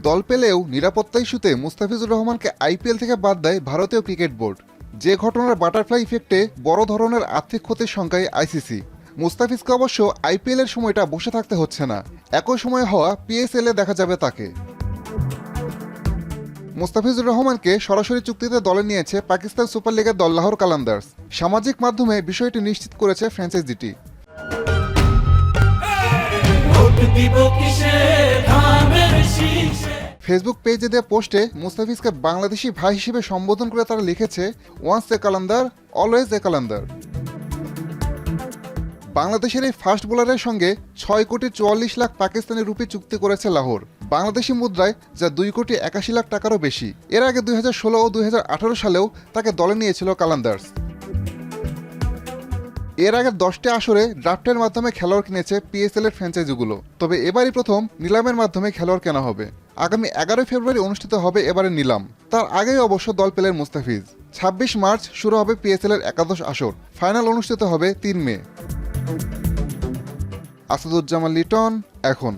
দল পেলেও নিরাপত্তা ইস্যুতে মুস্তাফিজুর রহমানকে আইপিএল থেকে বাদ দেয় ভারতীয় ক্রিকেট বোর্ড। যে ঘটনার বাটারফ্লাই ইফেক্টে বড় ধরনের আর্থিক ক্ষতির সংখ্যায় আইসিসি। মুস্তাফিজকে অবশ্য আইপিএল এর সময়টা বসে থাকতে হচ্ছে না, একই সময়ে হওয়া পিএসএল এ দেখা যাবে তাকে। মুস্তাফিজুর রহমানকে সরাসরি চুক্তিতে দলে নিয়েছে পাকিস্তান সুপার লিগের দল লাহোর কালান্দার্স। সামাজিক মাধ্যমে বিষয়টি নিশ্চিত করেছে ফ্র্যাঞ্চাইজিটি। ফেসবুক পেজে দেওয়া পোস্টে মুস্তাফিজকে বাংলাদেশি ভাই হিসেবে সম্বোধন করে তারা লিখেছে, ওয়ান্স এ কালান্দার অলওয়েজ এ কালান্দার। বাংলাদেশের এই ফাস্ট বোলারের সঙ্গে 6,44,00,000 পাকিস্তানি রুপি চুক্তি করেছে লাহোর, বাংলাদেশি মুদ্রায় যা 2,81,00,000 টাকারও বেশি। এর আগে 2016 ও 2018 সালেও তাকে দলে নিয়েছিল কালান্দার্স। এর আগে 10টি আসরে ড্রাফটের মাধ্যমে খেলোয়াড় কিনেছে পিএসএল এর ফ্র্যাঞ্চাইজিগুলো, তবে এবারই প্রথম নিলামের মাধ্যমে খেলোয়াড় কেনা হবে। আগামী 11 ফেব্রুয়ারি অনুষ্ঠিত হবে এবারের নিলাম। তার আগেই অবশ্য দল পেলেন মুস্তাফিজ। 26 মার্চ শুরু হবে পিএসএল এর একাদশ আসর, ফাইনাল অনুষ্ঠিত হবে 3 মে। আসাদুজ্জামান লিটন, এখন।